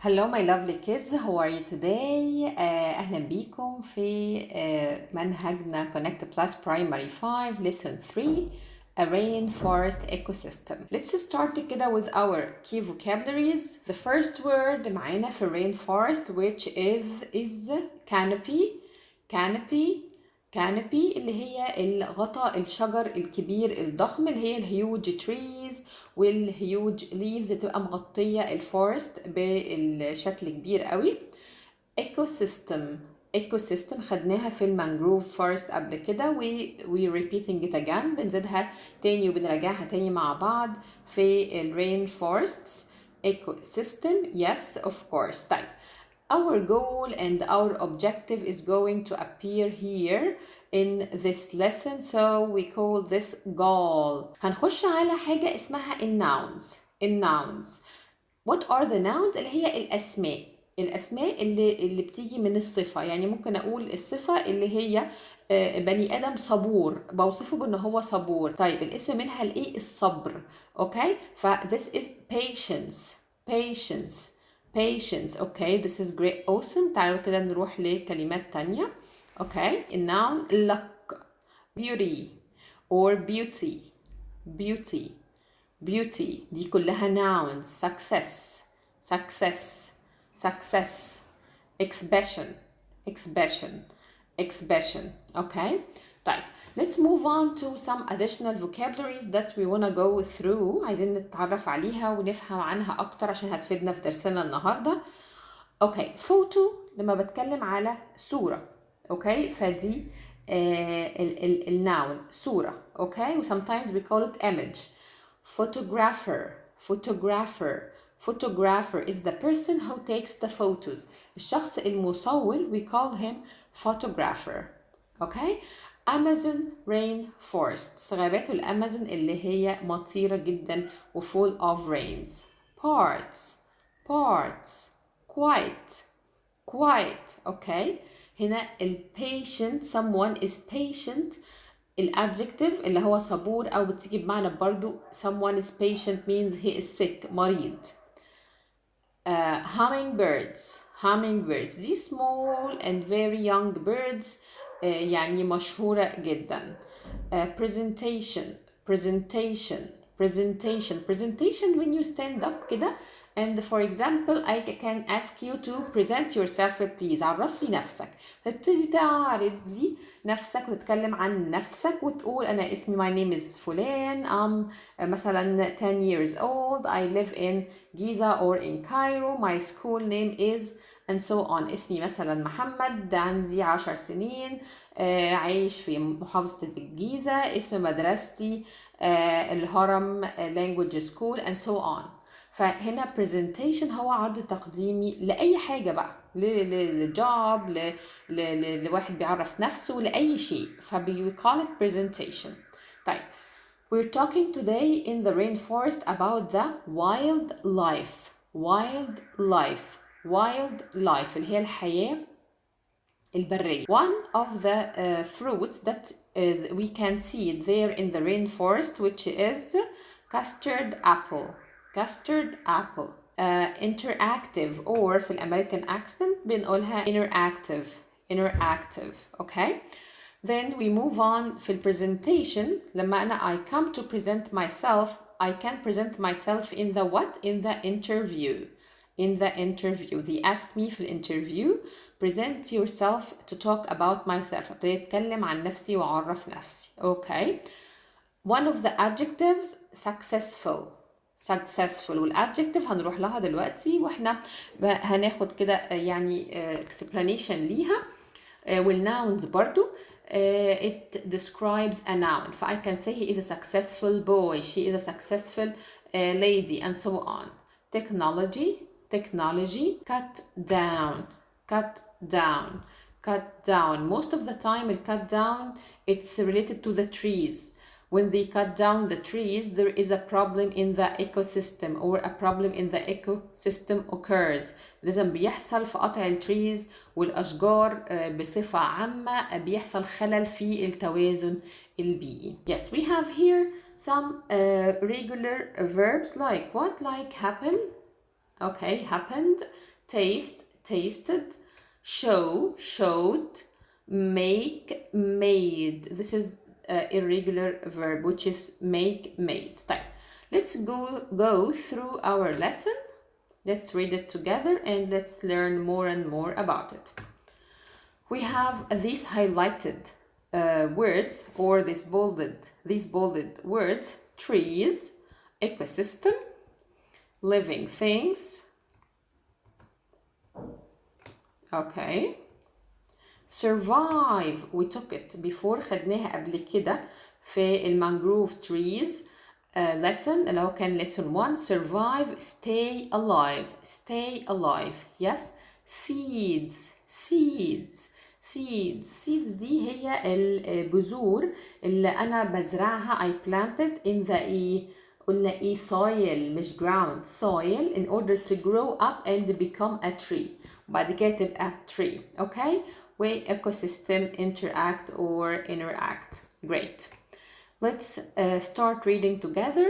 Hello my lovely kids, how are you today? أهلا بيكم في منهجنا Connect Plus Primary 5 Lesson 3 A Rainforest Ecosystem. Let's start كده with our key vocabularies. The first word معانا في rainforest which is canopy. Canopy اللي هي الغطاء الشجر الكبير الضخم اللي هي الهيوج trees والهيوج leaves بتبقى مغطية الفورست بالشكل كبير قوي. ecosystem خدناها في المانجروف فورست قبل كده we repeating it again بنزيدها تاني وبنراجعها تاني مع بعض في الرين فورستس. ecosystem yes of course. طيب our goal and our objective is going to appear here in this lesson, so we call this goal. هنخش على حاجة اسمها الناونز. What are the nouns؟ اللي هي الأسماء اللي بتيجي من الصفة. يعني ممكن أقول الصفة اللي هي بني آدم صبور، بوصفه بأنه هو صبور. طيب الاسم منها الإيه؟ الصبر. أوكي؟ this is patience. Okay, this is great, awesome. تعالوا كده نروح لكلمات تانية. Okay, الnoun luck, beauty or beauty. دي كلها nouns. success, expression. Okay, طيب let's move on to some additional vocabularies that we want to go through. عايزين نتعرف عليها ونفهم عنها أكتر عشان هتفيدنا في درسنا النهاردة. Okay, photo لما بتكلم على صورة. Okay, فدي الناون صورة. Okay, و sometimes we call it image. Photographer is the person who takes the photos. الشخص المصور we call him photographer. Okay, Amazon rainforests غابات الأمازون اللي هي مطيرة جدا و full of rains. Parts quiet. Okay, هنا patient someone is patient الادجكتيف اللي هو صبور أو بتيجي بمعنى برضو someone is patient means he is sick مريض. Hummingbirds these small and very young birds يعني مشهورة جدا. Presentation when you stand up كده and for example I can ask you to present yourself please. عرف لي نفسك، تبتدي تعرض لي نفسك وتتكلم عن نفسك وتقول أنا اسمي my name is فلان مثلا 10 years old I live in Giza or in Cairo my school name is and so on. اسمي مثلا محمد عندي 10 سنين عايش في محافظة الجيزة اسم مدرستي الهرم language school and so on. فهنا presentation هو عرض تقديمي لأي حاجة بقى لجوب لواحد بيعرف نفسه لأي شيء we call it presentation. طيب we're talking today in the rainforest about the wildlife اللي هي الحياة البرية. One of the fruits that we can see there in the rainforest which is custard apple. Interactive or في الأمريكان accent بنقولها interactive. Okay, then we move on في presentation. لما أنا I come to present myself I can present myself in the what? In the interview. They ask me في الانترفيو present yourself to talk about myself. ابتدي اتكلم عن نفسي واعرف نفسي. Okay, one of the adjectives successful والadjective هنروح لها دلوقتي واحنا هناخد كده يعني explanation ليها والnouns برضو. It describes a noun. I can say he is a successful boy, she is a successful lady and so on. Technology cut down. Most of the time cut down it's related to the trees. When they cut down the trees there is a problem in the ecosystem or a problem in the ecosystem occurs. لازم بيحصل في قطع التريز والأشجار بصفة عامة بيحصل خلل في التوازن البيئي. Yes, we have here some regular verbs like what? Like happen. Okay, happened. taste, tasted, show, showed, make, made. This is irregular verb which is make, made. طيب, let's go through our lesson. Let's read it together and let's learn more and more about it. We have these highlighted words, or these bolded words: trees, ecosystem, living things. Okay. survive, we took it before، خدناها قبل كده في المانجروف trees lesson اللي هو كان lesson 1. survive, stay alive, stay alive. yes. seeds, seeds, seeds, seeds دي هي البذور اللي أنا بزرعها. I planted in the قلنا soil مش ground، soil in order to grow up and become a tree. وبعد كده تبقى tree. okay. و ecosystem interact or interact. Great. Let's start reading together.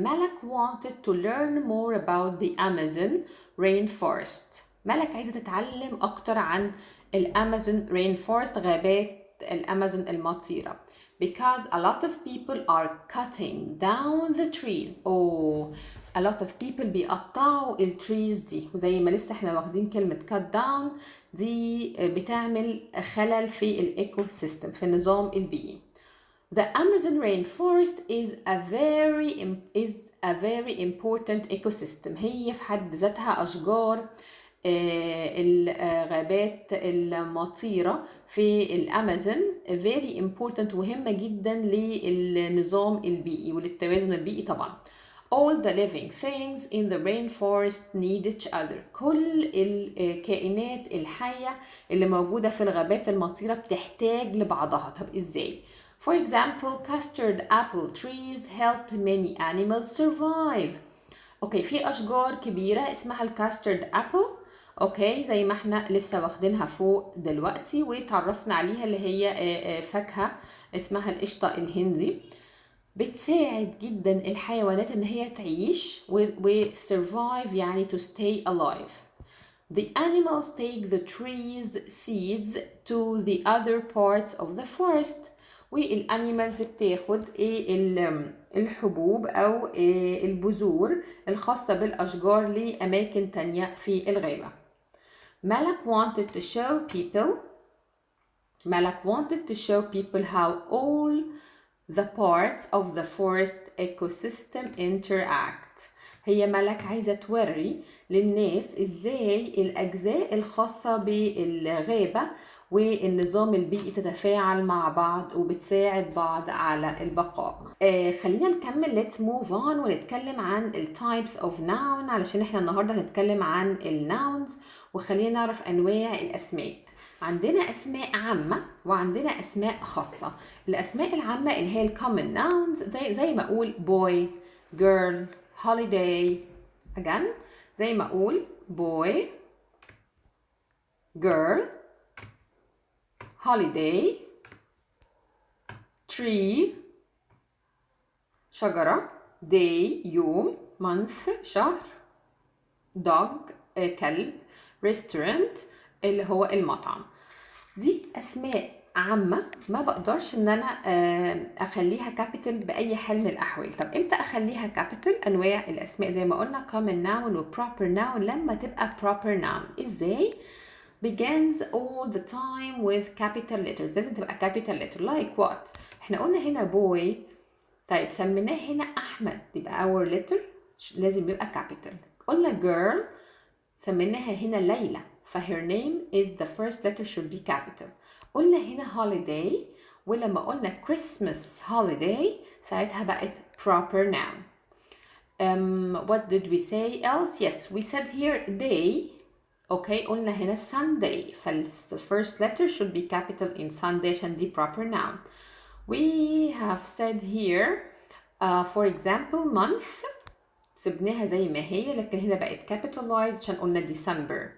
Malak wanted to learn more about the Amazon rainforest. ملك عايزة تتعلم أكتر عن الأمازون rainforest، غابات الأمازون المطيرة. Because a lot of people are cutting down the trees. Oh, a lot of people بيقطعوا التريز دي، وزي ما لسه احنا واخدين كلمة cut down دي بتعمل خلل في الايكو سيستم، في النظام البيئي. The Amazon rainforest is a very important ecosystem. هي في حد ذاتها أشجار الغابات المطيرة في الأمازون very important، مهمة جدا للنظام البيئي وللتوازن البيئي طبعا. All the living things in the rainforest need each other. كل الكائنات الحية اللي موجودة في الغابات المطيرة بتحتاج لبعضها. طب إزاي؟ For example, custard apple trees help many animals survive. اوكي، في أشجار كبيرة اسمها الكاسترد أبل. اوكي، زي ما احنا لسه واخدينها فوق دلوقتي وتعرفنا عليها، اللي هي فاكهة اسمها القشطة الهندي. بتساعد جدا الحيوانات ان هي تعيش و survive يعني to stay alive. The animals take the trees seeds to the other parts of the forest. والانيمالز بتاخد الحبوب او البذور الخاصة بالاشجار لاماكن تانية في الغابة. Malak wanted to show people how all the parts of the forest ecosystem interact. هي ملك عايزة توري للناس ازاي الأجزاء الخاصة بالغابة والنظام البيئي تتفاعل مع بعض وبتساعد بعض على البقاء. خلينا نكمل. let's move on ونتكلم عن ال types of noun، علشان احنا النهاردة هنتكلم عن ال nouns. وخلينا نعرف أنواع الأسماء. عندنا أسماء عامة وعندنا أسماء خاصة. الأسماء العامة اللي هي ال common nouns زي ما أقول boy, girl, holiday. again زي ما أقول boy, girl, holiday, tree شجرة، day يوم، month شهر، dog كلب، restaurant اللي هو المطعم. دي أسماء عامة ما بقدرش ان انا اخليها كابيتال باي حال من الاحوال. طب امتى اخليها كابيتال؟ انواع الاسماء زي ما قلنا common noun و proper noun لما تبقى proper noun. ازاي؟ begins all the time with capital letters. لازم تبقى capital letter. like what؟ احنا قلنا هنا boy. طيب سميناه هنا احمد، يبقى our letter لازم يبقى capital. قلنا girl سميناها هنا ليلى، ف her name is the first letter should be capital. قلنا هنا holiday، ولما قلنا Christmas holiday ساعتها بقت proper noun. What did we say else? Yes, we said here day. Okay, قلنا هنا Sunday، the first letter should be capital in Sunday عشان دي proper noun. We have said here for example month سبناها زي ما هي، لكن هنا بقت capitalized عشان قلنا December.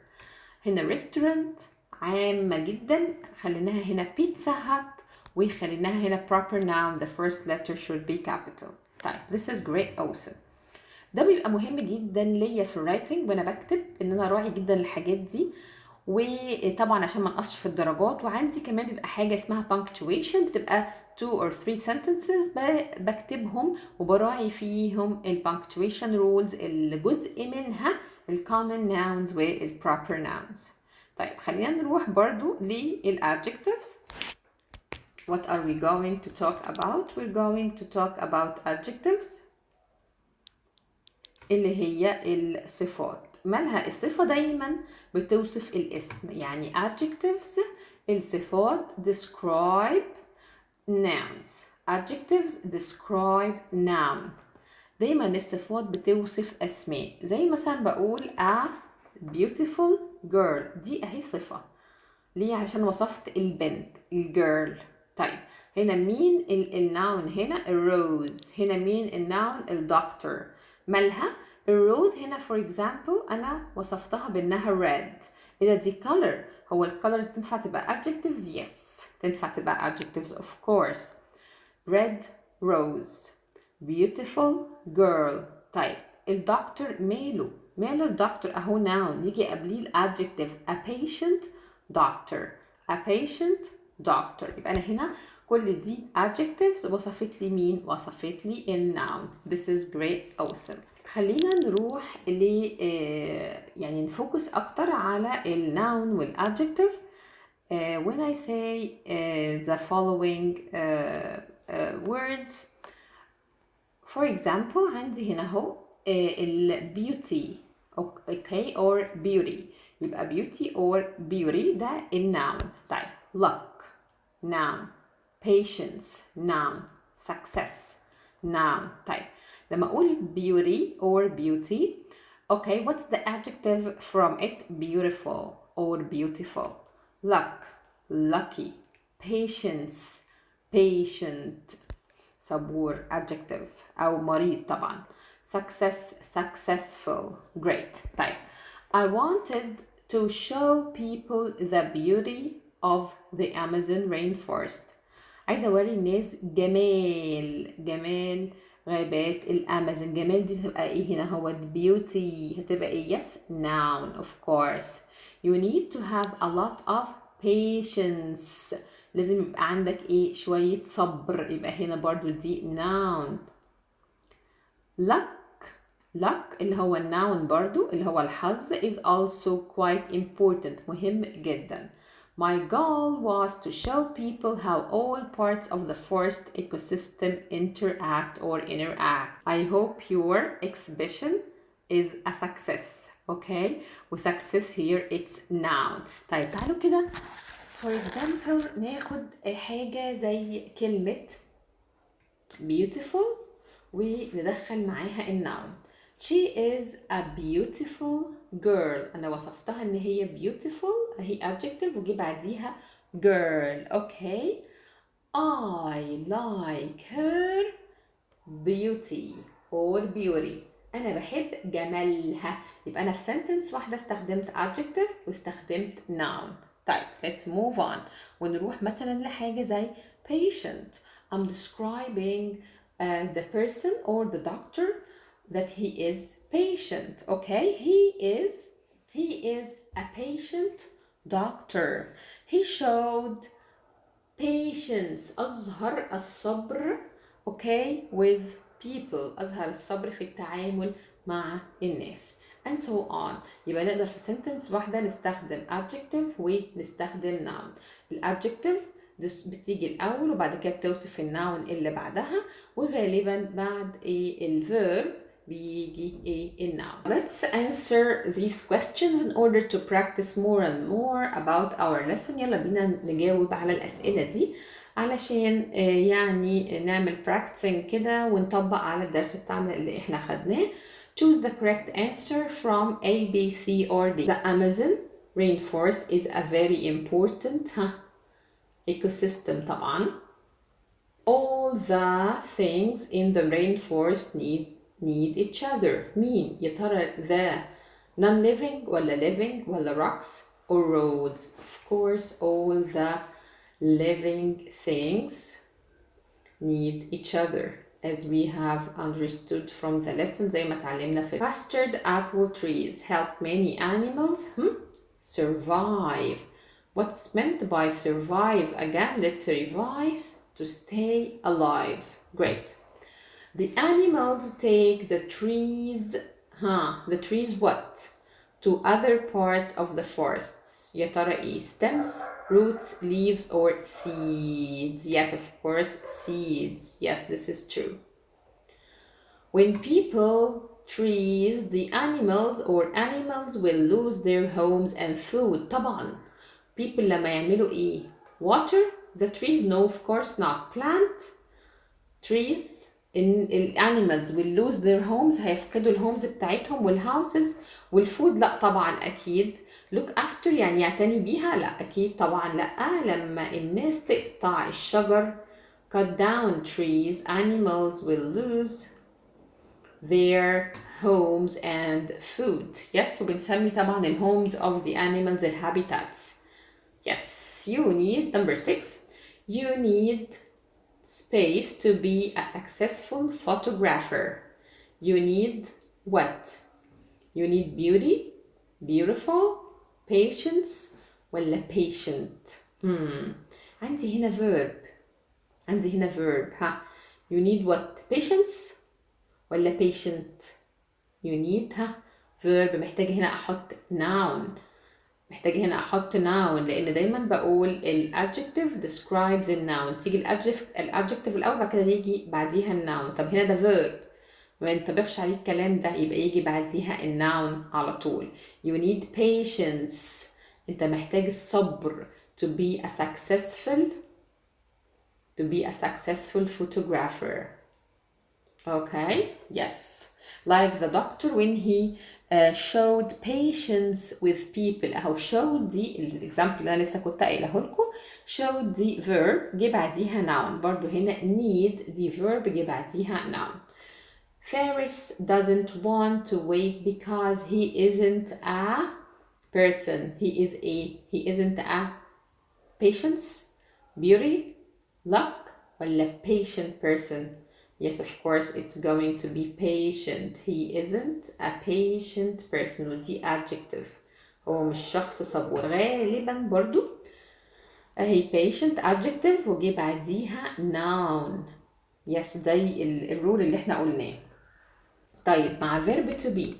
هنا restaurant عامة جدا خليناها هنا pizza hut، وخليناها هنا proper noun. The first letter should be capital. طيب this is great also. ده بيبقى مهم جدا ليا في الرايتنج وانا بكتب، ان انا راعي جدا الحاجات دي، وطبعا عشان ما نقصش في الدرجات. وعندي كمان بيبقى حاجه اسمها punctuation، بتبقى 2 or 3 sentences بكتبهم وبراعي فيهم ال punctuation rules اللي جزء منها ال common nouns وال proper nouns. طيب خلينا نروح برضو لل adjectives. What are we going to talk about? We're going to talk about adjectives اللي هي الصفات. مالها الصفة؟ دايما بتوصف الاسم، يعني adjectives الصفات describe nouns. adjectives describe noun. دايما الصفات بتوصف اسماء، زي مثلا بقول a beautiful girl، دي اهي صفة. ليه؟ عشان وصفت البنت الجيرل. طيب هنا مين الناون؟ هنا الروز. هنا مين الناون؟ الدكتور. مالها؟ الروز هنا for example أنا وصفتها بأنها red. إذا دي color، هو الcolors تنفع تبقى adjectives؟ yes تنفع تبقى adjectives of course. red rose، beautiful girl. طيب الدكتور ماله؟ ماله الدكتور؟ أهو noun يجي قبليه الادجكتيف a patient doctor. a patient doctor. يبقى أنا هنا كل دي adjectives وصفت لي مين؟ وصفت لي الnoun. This is great, awesome. خلينا نروح ل يعني نفوكس أكتر على الnoun والadjective. When I say the following words, for example عندي هنا هو ال beauty okay or beauty، يبقى beauty or beauty ده الnoun. طيب luck noun، patience noun، success noun. طيب لما أقول beauty or beauty okay what's the adjective from it؟ beautiful or beautiful. luck lucky، patience patient، صبور adjective أو مريض طبعا. success successful. great. طيب I wanted to show people the beauty of the Amazon rainforest. عايزة أوري الناس جمال غابات الأمازون. جمال دي هتبقى إيه هنا؟ هو beauty هتبقى إيه؟ yes noun of course. you need to have a lot of patience، لازم يبقى عندك إيه؟ شوية صبر، يبقى هنا برضو دي noun. luck اللي هو الnoun برضو اللي هو الحظ is also quite important، مهم جدا. My goal was to show people how all parts of the forest ecosystem interact. I hope your exhibition is a success. Okay, success here it's noun. طيب تعالوا كده for example ناخد حاجة زي كلمة beautiful وندخل معاها الناون. She is a beautiful girl. أنا وصفتها إن هي beautiful هي adjective وجي بعديها girl. okay. I like her beauty or beauty. أنا بحب جمالها. يبقى أنا في sentence واحدة استخدمت adjective واستخدمت noun. طيب let's move on ونروح مثلا لحاجة زي patient. I'm describing the person or the doctor that he is patient. okay, he is a patient doctor. He showed patience، أظهر الصبر okay with people، أظهر الصبر في التعامل مع الناس and so on. يبقى نقدر في sentence واحدة نستخدم adjective ونستخدم noun. الادجكتيف بتيجي الأول وبعد كده بتوصف الناون اللي بعدها، وغالبا بعد الverb بيجي الnoun. Let's answer these questions in order to practice more and more about our lesson. يلا بينا نجاوب على الأسئلة دي علشان يعني نعمل practicing كده ونطبق على الدرس بتاعنا اللي احنا خدناه. Choose the correct answer from A, B, C or D. The Amazon rainforest is a very important ecosystem طبعا. All the things in the rainforest need each other. مين يا ترى؟ the non-living ولا living ولا rocks or roads؟ of course all the living things need each other. as we have understood from the lesson زي ما اتعلمنا في pastured apple trees help many animals survive. What's meant by survive? Again, let's revise. To stay alive. Great. The animals take the trees, the trees what? To other parts of the forests. يا ترى ايه؟ Stems, roots, leaves, or seeds? Yes, of course, seeds. Yes, this is true. When people trees the animals will lose their homes and food. طبعا people لما يعملوا ايه؟ water the trees? No, of course not. Plant trees animals will lose their homes. هيفقدوا الهومز بتاعتهم والهاوسز والفود. لا طبعا اكيد. look after يعني يعتني بيها. لا اكيد طبعا لا. لما الناس تقطع الشجر cut down trees animals will lose their homes and food. Yes, وبنسمي طبعا ال homes of the animals ال habitats. Yes, you need number 6. You need space to be a successful photographer. You need what? You need beauty, beautiful, patience ولا patient. عندي هنا verb. You need what? Patience ولا patient. You need verb. محتاجة هنا أحط noun. لأن دايما بقول ال adjective describes ال noun. تيجي ال adjective الأول بعد كده يجي بعديها ال noun. طب هنا ده verb ما ينطبقش عليه الكلام ده يبقى يجي بعديها ال noun على طول. You need patience. أنت محتاج الصبر to be a successful photographer. Okay, yes. Like the doctor when he showed patience with people. أهو showed دي الإكزامبل اللي أنا لسه كنت قايله لكم. showed دي verb جه بعديها noun. برضو هنا need دي verb جه بعديها noun. Ferris doesn't want to wait because he isn't a person. He isn't a patience, beauty, luck ولا patient person. Yes, of course, it's going to be patient. He isn't a patient person. ودي adjective. هو مش شخص صبور. غالبا برضو اهي patient adjective وجي بعديها noun. Yes, ده الرول اللي احنا قلناه. طيب مع verb to be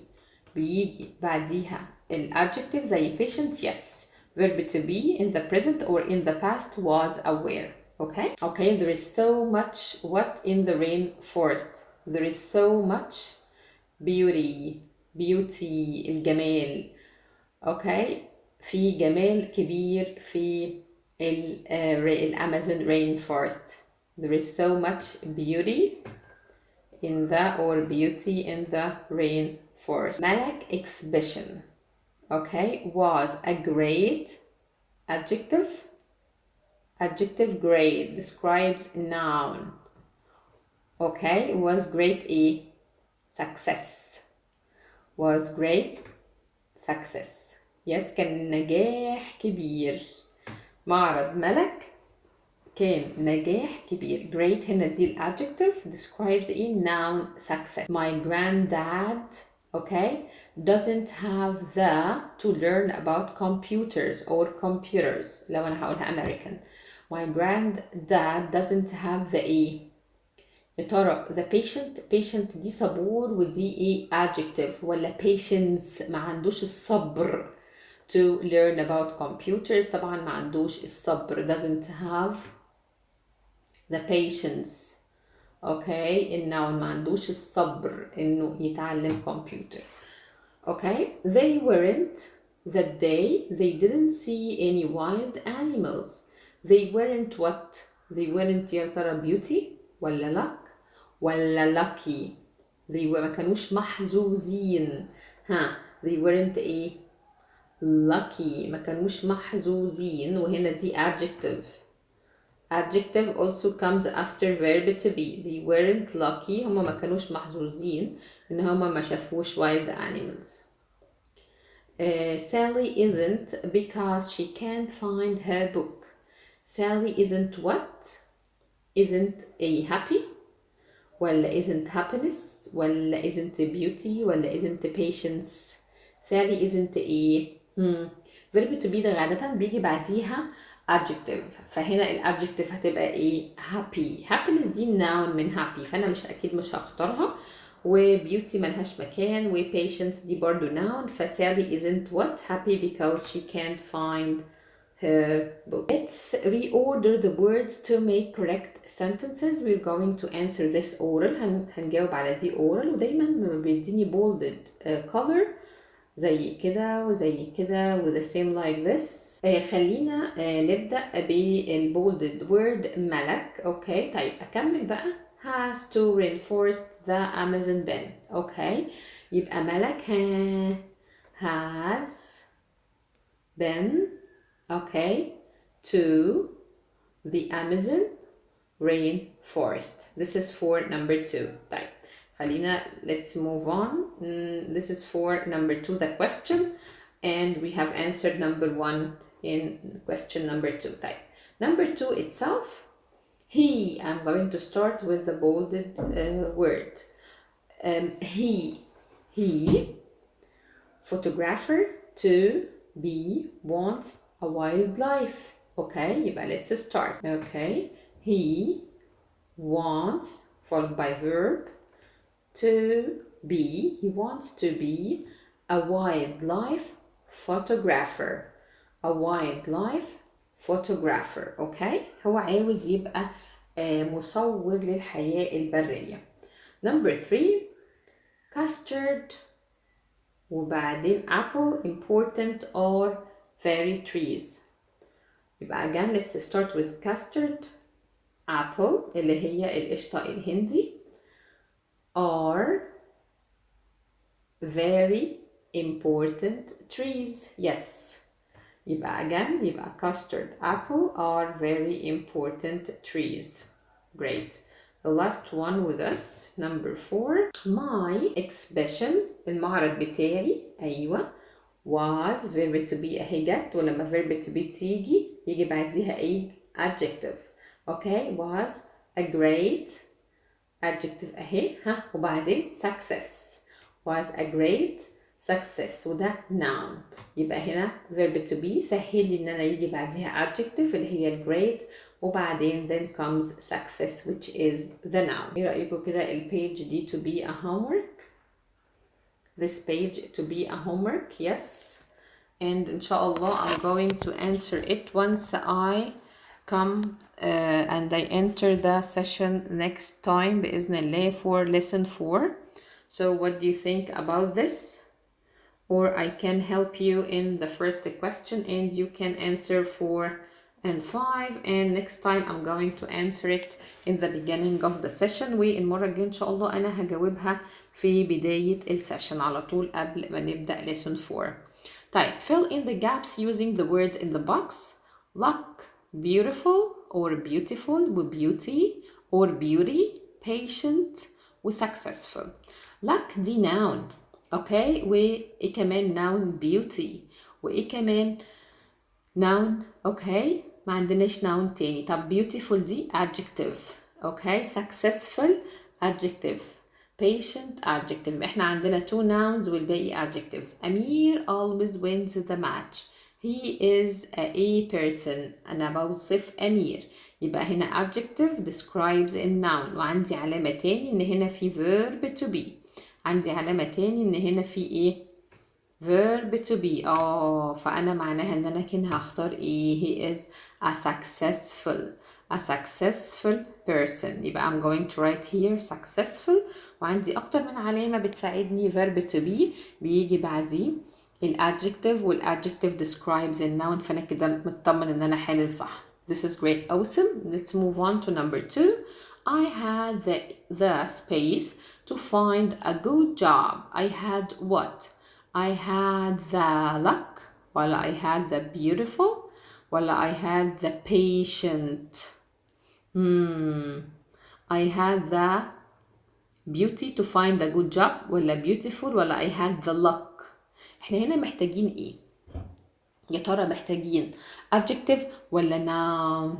بيجي بعديها adjective زي patient. Yes, verb to be in the present or in the past was aware. Okay, there is so much what in the rainforest. There is so much beauty, الجمال. Okay, في جمال كبير في الأمازون rainforest. There is so much beauty in the rainforest. Malak exhibition, okay, was a great adjective great describes noun. Okay, was great success. Was great success. Yes, كان نجاح كبير. معرض ملك كان نجاح كبير. Great هنا دي adjective describes noun success. My granddad, okay, doesn't have to learn about computers. لو أنا هقولها American. My granddad doesn't have يا ترى the patient دي صبور ودي adjective ولا patience ما عندوش الصبر to learn about computers. طبعا ما عندوش الصبر doesn't have the patience. okay, النوع ما عندوش الصبر إنه يتعلم computer. okay, they weren't that day they didn't see any wild animals. They weren't what? They weren't يا ترى beauty ولا luck ولا lucky. They ما كانوش محظوظين. they weren't lucky ما كانوش محظوظين. وهنا دي adjective also comes after verb to be. They weren't lucky. هما ما كانوش محظوظين إن هما ما شافوش wild animals. Sally isn't because she can't find her book. Sally isn't what? Isn't happy ولا isn't happiness ولا isn't beauty ولا isn't patience. Sally isn't ايه؟ verb to be ده غالبا بيجي بعديها adjective، فهنا الادجكتيف هتبقى ايه؟ happy. happiness دي noun من happy، فانا مش هختارها. وbeauty ملهاش مكان، وpatience دي برضو noun، فسالي isn't what happy because she can't find her book. Let's reorder the words to make correct sentences. We're going to answer this oral. هنجاوب على دي oral، ودايما بيديني bolded color زي كده وزي كده with the same like this. خلينا نبدأ بالbolded word ملك. اوكي طيب أكمل بقى. has to reinforce the Amazon bin. اوكي يبقى ملك has been okay to the Amazon rainforest. This is for number 2. طيب خلينا let's move on. This is for number 2 the question, and we have answered number 1 in question number 2. طيب number 2 itself, he, I'm going to start with the bolded word. He photographer to be wants a wildlife. Okay يبقى let's start. Okay he wants followed by verb to be, he wants to be a wildlife photographer. A wildlife photographer. Okay هو عاوز يبقى مصور للحياة البرية. Number 3 custard وبعدين apple important or fairy trees. يبقى again let's start with custard, apple اللي هي القشطة الهندي, are very important trees. Yes يبقى again يبقى custard, apple are very important trees. Great. The last one with us number 4 my exhibition المعرض بتاعي. أيوة was verb to be أهي جت، ولما verb to be تيجي يجي بعديها ايه؟ adjective. okay was a great adjective اهي وبعدين success was a great success وده noun. يبقى هنا verb to be سهل لي ان انا يجي بعديها adjective اللي هي great وبعدين then comes success which is the noun. ايه رأيكم كده البيج دي to be a homework؟ This page to be a homework. Yes, and inshallah I'm going to answer it once I come and I enter the session next time بإذن الله for lesson 4. So what do you think about this? Or I can help you in the first question and you can answer 4 and 5, and next time I'm going to answer it in the beginning of the session. والمرة الجاية إن شاء الله أنا هجاوبها في بداية السيشن على طول قبل ما نبدأ lesson 4. طيب fill in the gaps using the words in the box. Luck, beautiful or beautiful وbeauty or beauty, patient وsuccessful. Luck دي noun. اوكي وايه كمان noun beauty وايه كمان noun. اوكي ما عندناش noun تاني. طب beautiful دي adjective. اوكي successful adjective, patient adjective. احنا عندنا 2 nouns والباقي adjectives. أمير always wins the match. He is a person. أنا بوصف أمير يبقى هنا adjective describes a noun، وعندي علامة تاني إن هنا في verb to be. عندي علامة تاني إن هنا في إيه؟ verb to be. فأنا معناها إن أنا كده هختار إيه؟ he is a successful person. يبقى I'm going to write here successful، وعندي أكتر من علامة بتساعدني verb to be بيجي بعديه الadjective، والadjective describes a noun، فأنا كده مطمن إن أنا حالل صح. This is great. Awesome. Let's move on to number 2. I had the space to find a good job. I had what? I had the luck, ولا I had the beautiful, ولا I had the patient. I had the beauty to find a good job ولا beautiful ولا I had the luck. احنا هنا محتاجين ايه؟ يا ترى محتاجين adjective ولا noun؟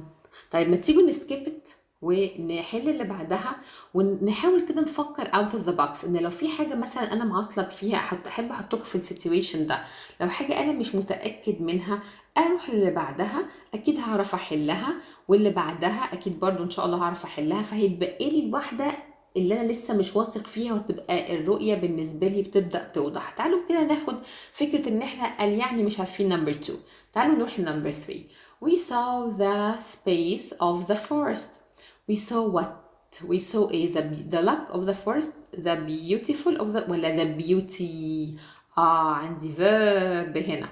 طيب ما تيجوا نسكيبت ونحل اللي بعدها ونحاول كده نفكر out of the box. ان لو في حاجه مثلا انا معصلك فيها احب احطك في السيتويشن ده، لو حاجه انا مش متاكد منها اروح اللي بعدها اكيد هعرف احلها، واللي بعدها اكيد برضو ان شاء الله هعرف احلها، فهيتبقى لي الواحده اللي انا لسه مش واثق فيها، وتبقى الرؤيه بالنسبه لي بتبدا توضح. تعالوا كده ناخد فكره ان احنا قال يعني مش عارفين نمبر 2. تعالوا نروح لنمبر 3. We saw the space of the forest. We saw what? We saw the luck of the forest, the beautiful of the ولا the beauty. عندي verb هنا.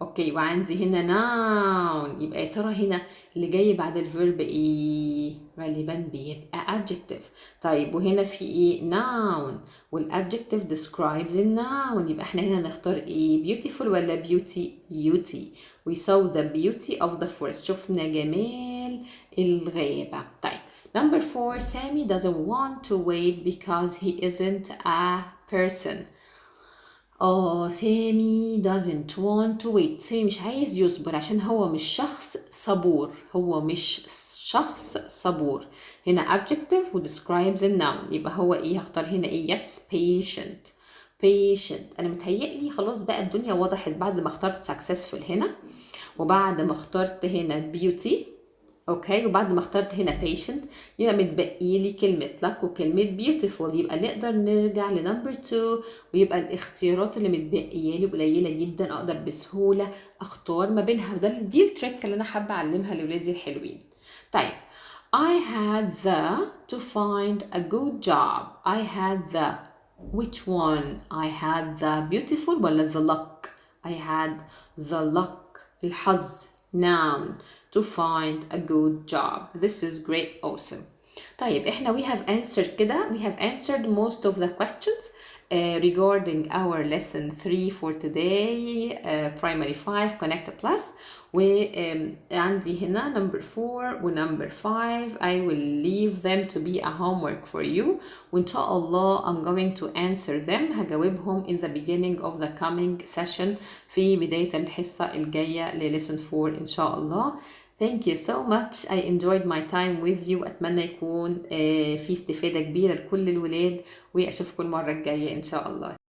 اوكي، وعندي هنا noun. يبقى يا ترى هنا اللي جاي بعد الفيرب ايه؟ غالبا بيبقى adjective. طيب وهنا في ايه؟ noun. والadjective describes الnoun. يبقى احنا هنا نختار ايه؟ beautiful ولا beauty؟ beauty. We saw the beauty of the forest. شفنا جمال الغابة. طيب number 4. Sammy doesn't want to wait because he isn't a person. سامي doesn't want to wait. سامي مش عايز يصبر عشان هو مش شخص صبور. هو مش شخص صبور. هنا adjective و describes a noun. يبقى هو ايه؟ هختار هنا ايه؟ yes patient. patient. انا متهيألي خلاص بقى الدنيا وضحت بعد ما اخترت successful هنا، وبعد ما اخترت هنا beauty. اوكي، وبعد ما اخترت هنا patient يبقى متبقي لي كلمة luck وكلمة beautiful. يبقى نقدر نرجع لنمبر 2، ويبقى الاختيارات اللي متبقية لي قليلة جدا، اقدر بسهولة اختار ما بينها. وده دي التريك اللي انا حابة اعلمها لاولادي الحلوين. طيب I had the to find a good job. I had the which one? I had the beautiful ولا the luck؟ I had the luck الحظ noun to find a good job. This is great. Awesome. طيب احنا we have answered كده. We have answered most of the questions regarding our lesson 3 for today, primary 5 connect plus. وعندي هنا number 4 و number 5 I will leave them to be a homework for you. وإن شاء الله I'm going to answer them. هجاوبهم in the beginning of the coming session في بداية الحصة الجاية لليسون 4 إن شاء الله. Thank you so much. I enjoyed my time with you. أتمنى يكون في استفادة كبيرة لكل الولاد، وأشوفكم المرة الجاية إن شاء الله.